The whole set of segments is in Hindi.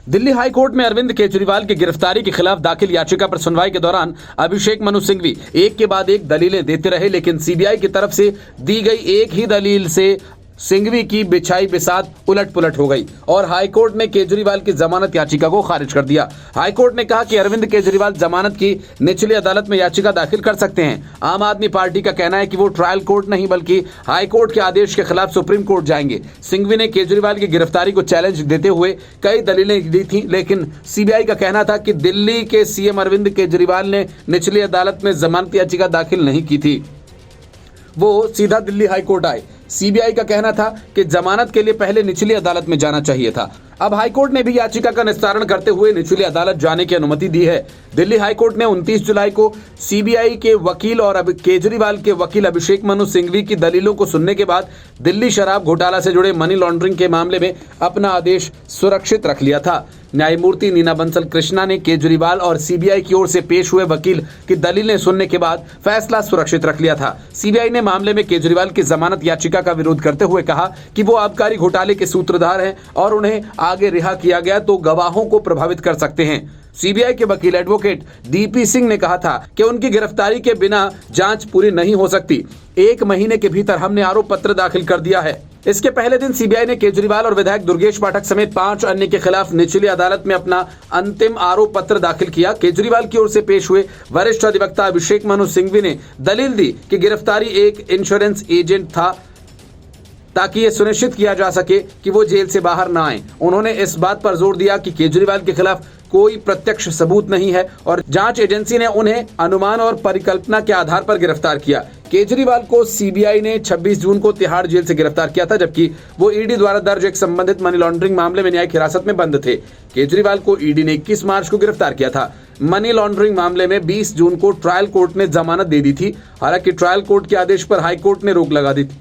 दिल्ली हाई कोर्ट में अरविंद केजरीवाल की गिरफ्तारी के खिलाफ दाखिल याचिका पर सुनवाई के दौरान अभिषेक मनु सिंघवी एक के बाद एक दलीलें देते रहे, लेकिन सीबीआई की तरफ से दी गई एक ही दलील से सिंघवी की बिछाई बिसात उलट पुलट हो गई और हाईकोर्ट ने केजरीवाल की जमानत याचिका को खारिज कर दिया। हाईकोर्ट ने कहा कि अरविंद केजरीवाल जमानत की निचली अदालत में याचिका दाखिल कर सकते हैं। आम आदमी पार्टी का कहना है कि वो ट्रायल कोर्ट नहीं बल्कि हाईकोर्ट के आदेश के खिलाफ सुप्रीम कोर्ट जाएंगे। सिंघवी ने केजरीवाल की गिरफ्तारी को चैलेंज देते हुए कई दलीलें दी थी, लेकिन सीबीआई का कहना था कि दिल्ली के सीएम अरविंद केजरीवाल ने निचली अदालत में जमानत याचिका दाखिल नहीं की थी, वो सीधा दिल्ली हाईकोर्ट आए। सीबीआई का कहना था कि जमानत के लिए पहले निचली अदालत में जाना चाहिए था। अब हाईकोर्ट ने भी याचिका का निस्तारण करते हुए निचली अदालत जाने की अनुमति दी है। दिल्ली हाईकोर्ट ने 29 जुलाई को सीबीआई के वकील और अब केजरीवाल के वकील अभिषेक मनु सिंघवी की दलीलों को सुनने के बाद दिल्ली शराब घोटाला से जुड़े मनी लॉन्ड्रिंग के मामले में अपना आदेश सुरक्षित रख लिया था। न्यायमूर्ति नीना बंसल कृष्णा ने केजरीवाल और सीबीआई की ओर से पेश हुए वकील की दलीलें सुनने के बाद फैसला सुरक्षित रख लिया था। सीबीआई ने मामले में केजरीवाल की जमानत याचिका का विरोध करते हुए कहा कि वो आबकारी घोटाले के सूत्रधार हैं और उन्हें आगे रिहा किया गया तो गवाहों को प्रभावित कर सकते हैं। सीबीआई के वकील एडवोकेट डीपी सिंह ने कहा था कि उनकी गिरफ्तारी के बिना जांच पूरी नहीं हो सकती। 1 महीने के भीतर हमने आरोप पत्र दाखिल कर दिया है। इसके पहले दिन सीबीआई ने केजरीवाल और विधायक दुर्गेश पाठक समेत 5 अन्य के खिलाफ निचली अदालत में अपना अंतिम आरोप पत्र दाखिल किया। केजरीवाल की ओर से पेश हुए वरिष्ठ अधिवक्ता अभिषेक मनु सिंघवी ने दलील दी कि गिरफ्तारी एक इंश्योरेंस एजेंट था ताकि यह सुनिश्चित किया जा सके कि वो जेल से बाहर ना आए। उन्होंने इस बात पर जोर दिया कि केजरीवाल के खिलाफ कोई प्रत्यक्ष सबूत नहीं है और जांच एजेंसी ने उन्हें अनुमान और परिकल्पना के आधार पर गिरफ्तार किया। केजरीवाल को सीबीआई ने 26 जून को तिहाड़ जेल से गिरफ्तार किया था, जबकि वो ईडी द्वारा दर्ज एक संबंधित मनी लॉन्ड्रिंग मामले में न्यायिक हिरासत में बंद थे। केजरीवाल को ईडी ने 21 मार्च को गिरफ्तार किया था। मनी लॉन्ड्रिंग मामले में 20 जून को ट्रायल कोर्ट ने जमानत दे दी थी। हालांकि ट्रायल कोर्ट के आदेश पर हाईकोर्ट ने रोक लगा दी थी।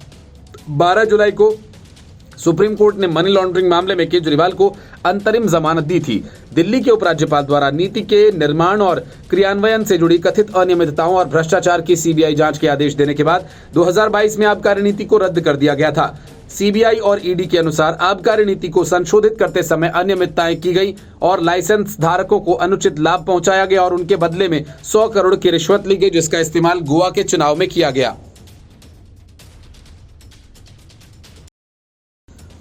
12 जुलाई को सुप्रीम कोर्ट ने मनी लॉन्ड्रिंग मामले में केजरीवाल को अंतरिम जमानत दी थी। दिल्ली के उपराज्यपाल द्वारा नीति के निर्माण और क्रियान्वयन से जुड़ी कथित अनियमितताओं और भ्रष्टाचार की सीबीआई जांच के आदेश देने के बाद 2022 में आबकारी नीति को रद्द कर दिया गया था। सीबीआई और ईडी के अनुसार आबकारी नीति को संशोधित करते समय अनियमितताएं की गई और लाइसेंस धारकों को अनुचित लाभ पहुंचाया गया और उनके बदले में 100 करोड़ की रिश्वत ली गई, जिसका इस्तेमाल गोवा के चुनाव में किया गया।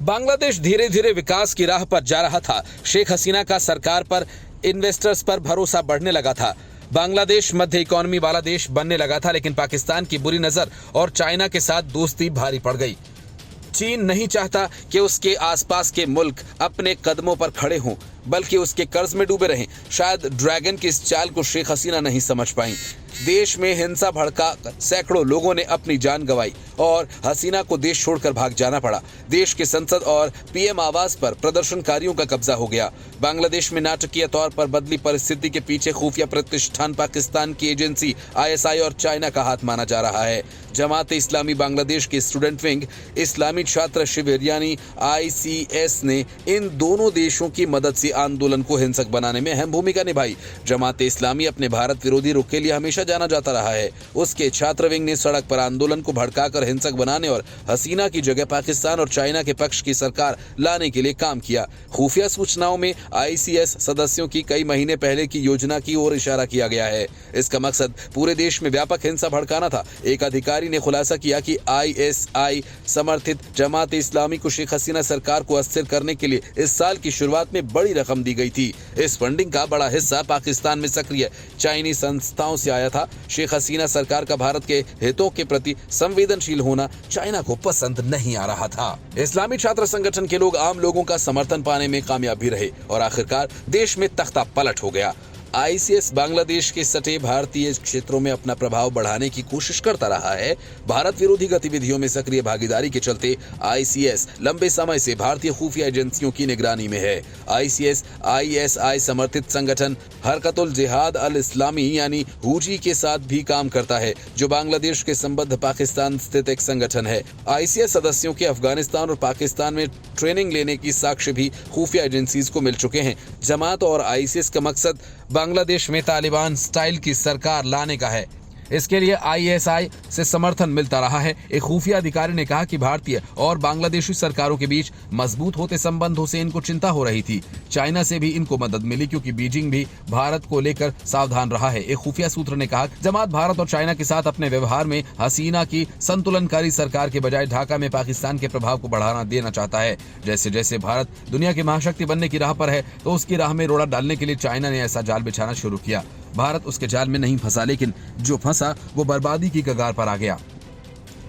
बांग्लादेश धीरे धीरे विकास की राह पर जा रहा था। शेख हसीना का सरकार पर इन्वेस्टर्स पर भरोसा बढ़ने लगा था। बांग्लादेश मध्य इकोनॉमी वाला देश बनने लगा था, लेकिन पाकिस्तान की बुरी नजर और चाइना के साथ दोस्ती भारी पड़ गई। चीन नहीं चाहता कि उसके आसपास के मुल्क अपने कदमों पर खड़े हों, बल्कि उसके कर्ज में डूबे रहें। शायद ड्रैगन की इस चाल को शेख हसीना नहीं समझ पाई। देश में हिंसा भड़का सैकड़ों लोगों ने अपनी जान गंवाई और हसीना को देश छोड़कर भाग जाना पड़ा। देश के संसद और पीएम आवास पर प्रदर्शनकारियों का कब्जा हो गया। बांग्लादेश में नाटकीय तौर पर बदली परिस्थिति के पीछे खुफिया प्रतिष्ठान पाकिस्तान की एजेंसी आईएसआई और चाइना का हाथ माना जा रहा है। जमात इस्लामी बांग्लादेश के स्टूडेंट विंग इस्लामी छात्र शिविर यानी ICS ने इन दोनों देशों की मदद से आंदोलन को हिंसक बनाने में अहम भूमिका निभाई। जमात इस्लामी अपने भारत विरोधी रुख के लिए हमेशा जाना जाता रहा है। उसके छात्र विंग ने सड़क पर आंदोलन को भड़काकर हिंसक बनाने और हसीना की जगह पाकिस्तान और चाइना के पक्ष की सरकार लाने के लिए काम किया। खुफिया सूचनाओं में ICS सदस्यों की कई महीने पहले की योजना की ओर इशारा किया गया है। इसका मकसद पूरे देश में व्यापक हिंसा भड़काना था। एक अधिकारी ने खुलासा किया कि ISI समर्थित जमात इस्लामी को शेख हसीना सरकार को अस्थिर करने के लिए इस साल की शुरुआत में बड़ी रकम दी गई थी। इस फंडिंग का बड़ा हिस्सा पाकिस्तान में सक्रिय चाइनीज संस्थाओं से आया था। शेख हसीना सरकार का भारत के हितों के प्रति संवेदनशील होना चाइना को पसंद नहीं आ रहा था। इस्लामी छात्र संगठन के लोग आम लोगों का समर्थन पाने में कामयाब भी रहे और आखिरकार देश में तख्ता पलट हो गया। ICS बांग्लादेश के सटे भारतीय क्षेत्रों में अपना प्रभाव बढ़ाने की कोशिश करता रहा है। भारत विरोधी गतिविधियों में सक्रिय भागीदारी के चलते ICS लंबे समय से भारतीय खुफिया एजेंसियों की निगरानी में है। ICS ISI समर्थित संगठन हरकतुल जिहाद अल इस्लामी यानी हुजी के साथ भी काम करता है, जो बांग्लादेश के संबद्ध पाकिस्तान स्थित एक संगठन है। ICS सदस्यों के अफगानिस्तान और पाकिस्तान में ट्रेनिंग लेने की साक्ष्य भी खुफिया एजेंसीज को मिल चुके हैं। जमात और ICS का मकसद बांग्लादेश में तालिबान स्टाइल की सरकार लाने का है। इसके लिए ISI से समर्थन मिलता रहा है। एक खुफिया अधिकारी ने कहा कि भारतीय और बांग्लादेशी सरकारों के बीच मजबूत होते संबंधों से इनको चिंता हो रही थी। चाइना से भी इनको मदद मिली क्योंकि बीजिंग भी भारत को लेकर सावधान रहा है। एक खुफिया सूत्र ने कहा जमात भारत और चाइना के साथ अपने व्यवहार में हसीना की संतुलनकारी सरकार के बजाय ढाका में पाकिस्तान के प्रभाव को बढ़ाना देना चाहता है। जैसे जैसे भारत दुनिया की महाशक्ति बनने की राह पर है तो उसकी राह में रोड़ा डालने के लिए चाइना ने ऐसा जाल बिछाना शुरू किया। भारत उसके जाल में नहीं फंसा, लेकिन जो फंसा वो बर्बादी की कगार पर आ गया।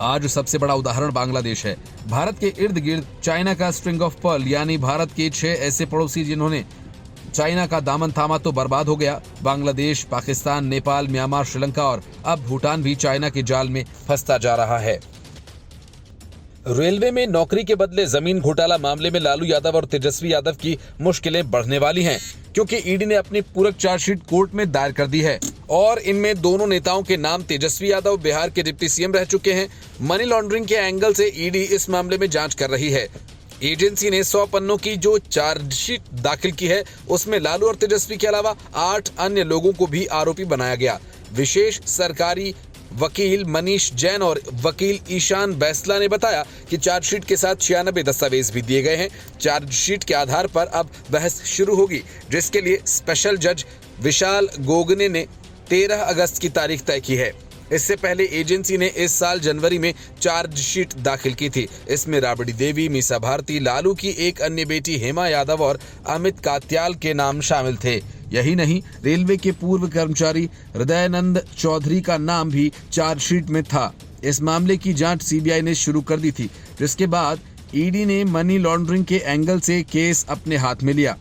आज सबसे बड़ा उदाहरण बांग्लादेश है। भारत के इर्द गिर्द चाइना का स्ट्रिंग ऑफ पर्ल यानी भारत के 6 ऐसे पड़ोसी जिन्होंने चाइना का दामन थामा तो बर्बाद हो गया। बांग्लादेश, पाकिस्तान, नेपाल, म्यांमार, श्रीलंका और अब भूटान भी चाइना के जाल में फंसता जा रहा है। रेलवे में नौकरी के बदले जमीन घोटाला मामले में लालू यादव और तेजस्वी यादव की मुश्किलें बढ़ने वाली हैं, क्योंकि ईडी ने अपनी पूरक चार्जशीट कोर्ट में दायर कर दी है और इनमें दोनों नेताओं के नाम तेजस्वी यादव बिहार के डिप्टी सीएम रह चुके हैं। मनी लॉन्ड्रिंग के एंगल से ईडी इस मामले में जांच कर रही है। एजेंसी ने 100 पन्नों की जो चार्जशीट दाखिल की है उसमें लालू और तेजस्वी के अलावा 8 अन्य लोगों को भी आरोपी बनाया गया। विशेष सरकारी वकील मनीष जैन और वकील ईशान बैसला ने बताया कि चार्जशीट के साथ 96 दस्तावेज भी दिए गए हैं। चार्जशीट के आधार पर अब बहस शुरू होगी, जिसके लिए स्पेशल जज विशाल गोगने ने 13 अगस्त की तारीख तय की है। इससे पहले एजेंसी ने इस साल जनवरी में चार्जशीट दाखिल की थी। इसमें राबड़ी देवी, मीसा भारती, लालू की एक अन्य बेटी हेमा यादव और अमित कात्याल के नाम शामिल थे। यही नहीं, रेलवे के पूर्व कर्मचारी हृदयानंद चौधरी का नाम भी चार्जशीट में था। इस मामले की जांच सीबीआई ने शुरू कर दी थी, जिसके बाद ईडी ने मनी लॉन्ड्रिंग के एंगल से केस अपने हाथ में लिया।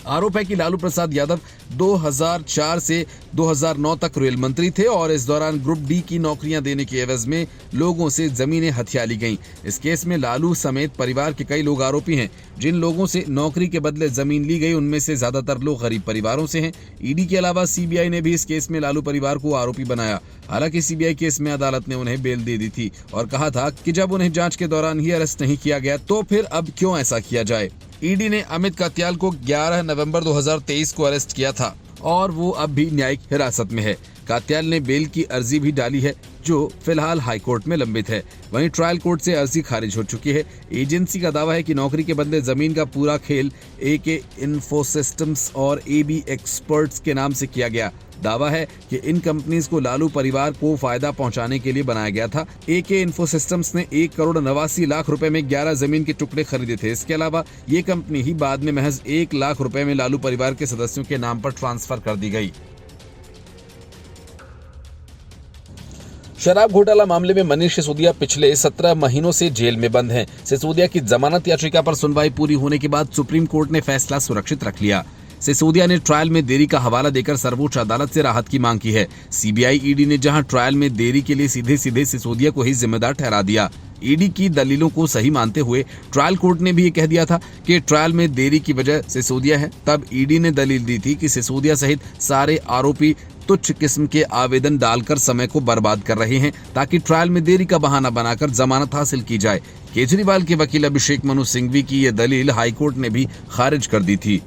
आरोप है कि लालू प्रसाद यादव 2004 से 2009 तक रेल मंत्री थे और इस दौरान ग्रुप डी की नौकरियां देने के एवज में लोगों से जमीनें हथिया ली गईं। इस केस में लालू समेत परिवार के कई लोग आरोपी हैं। जिन लोगों से नौकरी के बदले जमीन ली गई उनमें से ज्यादातर लोग गरीब परिवारों से हैं। ईडी के अलावा सीबीआई ने भी इस केस में लालू परिवार को आरोपी बनाया। हालांकि सीबीआई केस में अदालत ने उन्हें बेल दे दी थी और कहा था कि जब उन्हें जांच के दौरान ही अरेस्ट नहीं किया गया तो फिर अब क्यों ऐसा किया जाए। ईडी ने अमित कात्याल को 11 नवंबर 2023 को अरेस्ट किया था और वो अब भी न्यायिक हिरासत में है। कात्याल ने बेल की अर्जी भी डाली है, जो फिलहाल हाईकोर्ट में लंबित है। वहीं ट्रायल कोर्ट से अर्जी खारिज हो चुकी है। एजेंसी का दावा है कि नौकरी के बदले जमीन का पूरा खेल AK इन्फोसिस्टम्स और AB एक्सपर्ट्स के नाम से किया गया। दावा है कि इन कंपनीज को लालू परिवार को फायदा पहुंचाने के लिए बनाया गया था। AK इन्फोसिस्टम्स ने 1,89,00,000 रुपए में 11 जमीन के टुकड़े खरीदे थे। इसके अलावा ये कंपनी ही बाद में महज 1 लाख रुपए में लालू परिवार के सदस्यों के नाम पर ट्रांसफर कर दी गई। शराब घोटाला मामले में मनीष सिसोदिया पिछले 17 महीनों से जेल में बंद हैं। सिसोदिया की जमानत याचिका पर सुनवाई पूरी होने के बाद सुप्रीम कोर्ट ने फैसला सुरक्षित रख लिया। सिसोदिया ने ट्रायल में देरी का हवाला देकर सर्वोच्च अदालत से राहत की मांग की है। सीबीआई ईडी ने जहां ट्रायल में देरी के लिए सीधे सीधे सिसोदिया को ही जिम्मेदार ठहरा दिया। ईडी की दलीलों को सही मानते हुए ट्रायल कोर्ट ने भी ये कह दिया था कि ट्रायल में देरी की वजह सिसोदिया है। तब ईडी ने दलील दी थी कि सिसोदिया सहित सारे आरोपी तुच्छ किस्म के आवेदन डालकर समय को बर्बाद कर रहे हैं ताकि ट्रायल में देरी का बहाना बनाकर जमानत हासिल की जाए। केजरीवाल के वकील अभिषेक मनु सिंघवी की यह दलील हाईकोर्ट ने भी खारिज कर दी थी।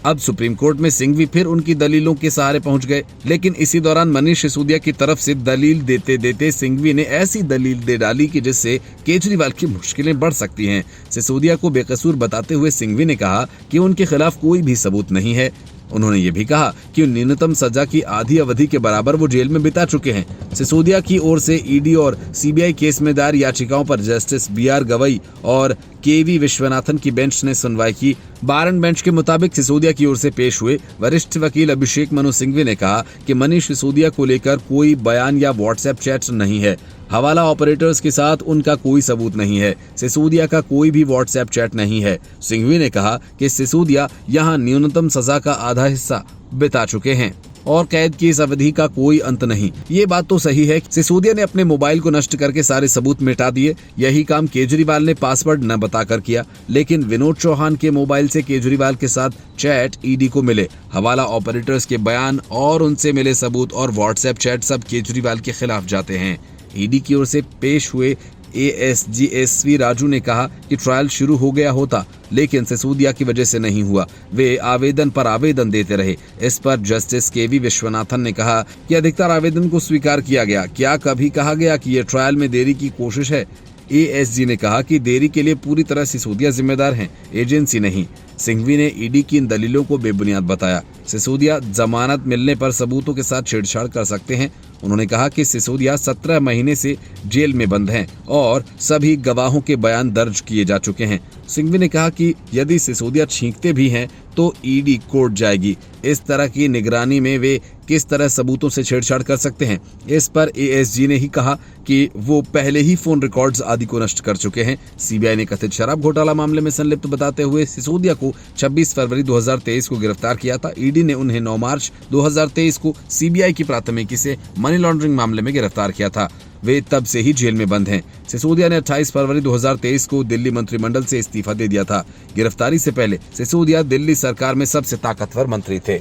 अब सुप्रीम कोर्ट में सिंघवी फिर उनकी दलीलों के सहारे पहुंच गए, लेकिन इसी दौरान मनीष सिसोदिया की तरफ से दलील देते देते सिंघवी ने ऐसी दलील दे डाली कि जिससे केजरीवाल की मुश्किलें बढ़ सकती हैं। सिसोदिया को बेकसूर बताते हुए सिंघवी ने कहा कि उनके खिलाफ कोई भी सबूत नहीं है। उन्होंने ये भी कहा कि न्यूनतम सजा की आधी अवधि के बराबर वो जेल में बिता चुके हैं। सिसोदिया की ओर से ईडी और सीबीआई केस में दायर याचिकाओं पर जस्टिस BR गवई और KV विश्वनाथन की बेंच ने सुनवाई की। बारन बेंच के मुताबिक सिसोदिया की ओर से पेश हुए वरिष्ठ वकील अभिषेक मनु सिंघवी ने कहा कि मनीष सिसोदिया को लेकर कोई बयान या व्हाट्सएप चैट नहीं है। हवाला ऑपरेटर्स के साथ उनका कोई सबूत नहीं है। सिसोदिया का कोई भी व्हाट्सएप चैट नहीं है। सिंघवी ने कहा कि सिसोदिया यहां न्यूनतम सजा का आधा हिस्सा बिता चुके हैं और कैद की इस अवधि का कोई अंत नहीं। ये बात तो सही है, सिसोदिया ने अपने मोबाइल को नष्ट करके सारे सबूत मिटा दिए। यही काम केजरीवाल ने पासवर्ड न बताकर किया, लेकिन विनोद चौहान के मोबाइल से केजरीवाल के साथ चैट ईडी को मिले। हवाला ऑपरेटर्स के बयान और उनसे मिले सबूत और व्हाट्सएप चैट सब केजरीवाल के खिलाफ जाते हैं। ईडी की ओर से पेश हुए ASGSV राजू ने कहा कि ट्रायल शुरू हो गया होता, लेकिन सिसोदिया की वजह से नहीं हुआ। वे आवेदन पर आवेदन देते रहे। इस पर जस्टिस KV विश्वनाथन ने कहा कि अधिकतर आवेदन को स्वीकार किया गया। क्या कभी कहा गया कि यह ट्रायल में देरी की कोशिश है? ASG ने कहा कि देरी के लिए पूरी तरह सिसोदिया जिम्मेदार हैं, एजेंसी नहीं। सिंघवी ने ईडी की इन दलीलों को बेबुनियाद बताया। सिसोदिया जमानत मिलने पर सबूतों के साथ छेड़छाड़ कर सकते हैं। उन्होंने कहा कि सिसोदिया 17 महीने से जेल में बंद हैं और सभी गवाहों के बयान दर्ज किए जा चुके हैं। सिंघवी ने कहा कि यदि सिसोदिया छींकते भी हैं तो ईडी कोर्ट जाएगी। इस तरह की निगरानी में वे किस तरह सबूतों से छेड़छाड़ कर सकते हैं? इस पर ASG ने ही कहा कि वो पहले ही फोन रिकॉर्ड्स आदि को नष्ट कर चुके हैं। CBI ने कथित शराब घोटाला मामले में संलिप्त बताते हुए सिसोदिया को 26 फरवरी 2023 को गिरफ्तार किया था। ईडी ने उन्हें 9 मार्च 2023 को CBI की प्राथमिकी से मनी लॉन्ड्रिंग मामले में गिरफ्तार किया था। वे तब से ही जेल में बंद हैं। सिसोदिया ने 28 फरवरी 2023 को दिल्ली मंत्रिमंडल से इस्तीफा दे दिया था। गिरफ्तारी से पहले सिसोदिया दिल्ली सरकार में सबसे ताकतवर मंत्री थे।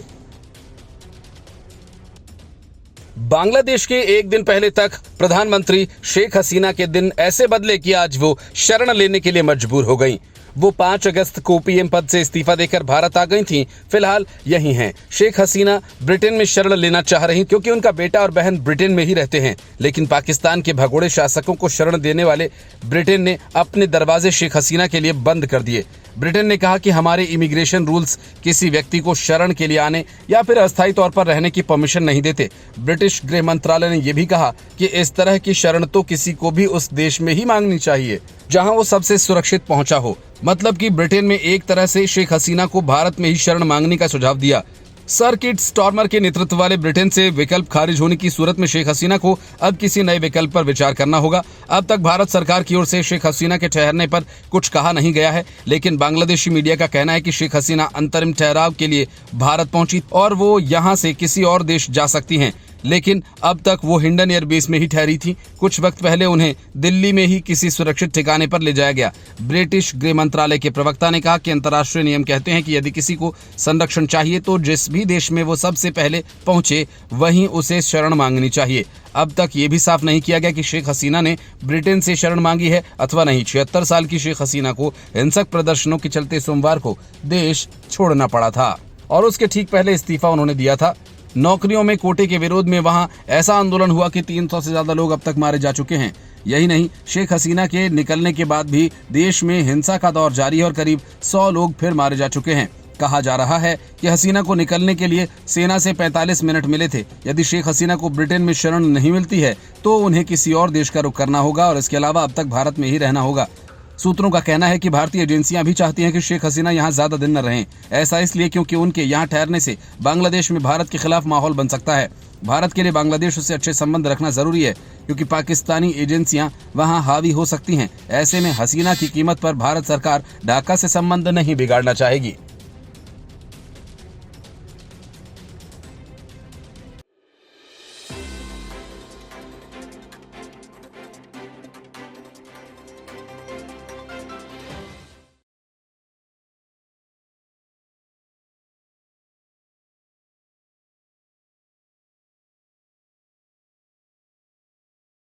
बांग्लादेश के एक दिन पहले तक प्रधानमंत्री शेख हसीना के दिन ऐसे बदले कि आज वो शरण लेने के लिए मजबूर हो गईं। वो 5 अगस्त को PM पद से इस्तीफा देकर भारत आ गई थीं। फिलहाल यही हैं। शेख हसीना ब्रिटेन में शरण लेना चाह रही क्योंकि उनका बेटा और बहन ब्रिटेन में ही रहते हैं, लेकिन पाकिस्तान के भगोड़े शासकों को शरण देने वाले ब्रिटेन ने अपने दरवाजे शेख हसीना के लिए बंद कर दिए। ब्रिटेन ने कहा कि हमारे इमिग्रेशन रूल्स किसी व्यक्ति को शरण के लिए आने या फिर अस्थायी तौर पर रहने की परमिशन नहीं देते। ब्रिटिश गृह मंत्रालय ने यह भी कहा कि इस तरह की शरण तो किसी को भी उस देश में ही मांगनी चाहिए जहां वो सबसे सुरक्षित पहुंचा हो। मतलब कि ब्रिटेन में एक तरह से शेख हसीना को भारत में ही शरण मांगने का सुझाव दिया। सर कीट स्टॉर्मर के नेतृत्व वाले ब्रिटेन से विकल्प खारिज होने की सूरत में शेख हसीना को अब किसी नए विकल्प पर विचार करना होगा। अब तक भारत सरकार की ओर से शेख हसीना के ठहरने पर कुछ कहा नहीं गया है, लेकिन बांग्लादेशी मीडिया का कहना है कि शेख हसीना अंतरिम ठहराव के लिए भारत पहुंची और वो यहां से किसी और देश जा सकती हैं, लेकिन अब तक वो हिंडन एयरबेस में ही ठहरी थी। कुछ वक्त पहले उन्हें दिल्ली में ही किसी सुरक्षित ठिकाने पर ले जाया गया। ब्रिटिश गृह मंत्रालय के प्रवक्ता ने कहा कि अंतर्राष्ट्रीय नियम कहते हैं कि यदि किसी को संरक्षण चाहिए तो जिस भी देश में वो सबसे पहले पहुंचे वहीं उसे शरण मांगनी चाहिए। अब तक ये भी साफ नहीं किया गया कि शेख हसीना ने ब्रिटेन से शरण मांगी है अथवा नहीं। 76 साल की शेख हसीना को हिंसक प्रदर्शनों के चलते सोमवार को देश छोड़ना पड़ा था और उसके ठीक पहले इस्तीफा उन्होंने दिया था। नौकरियों में कोटे के विरोध में वहां ऐसा आंदोलन हुआ कि 300 से ज्यादा लोग अब तक मारे जा चुके हैं। यही नहीं, शेख हसीना के निकलने के बाद भी देश में हिंसा का दौर जारी है और करीब 100 लोग फिर मारे जा चुके हैं। कहा जा रहा है कि हसीना को निकलने के लिए सेना से 45 मिनट मिले थे। यदि शेख हसीना को ब्रिटेन में शरण नहीं मिलती है तो उन्हें किसी और देश का रुख करना होगा और इसके अलावा अब तक भारत में ही रहना होगा। सूत्रों का कहना है कि भारतीय एजेंसियां भी चाहती हैं कि शेख हसीना यहां ज्यादा दिन न रहें। ऐसा इसलिए क्योंकि उनके यहां ठहरने से बांग्लादेश में भारत के खिलाफ माहौल बन सकता है। भारत के लिए बांग्लादेश से अच्छे संबंध रखना जरूरी है क्योंकि पाकिस्तानी एजेंसियां वहां हावी हो सकती हैं। ऐसे में हसीना की कीमत पर भारत सरकार ढाका से संबंध नहीं बिगाड़ना चाहेगी।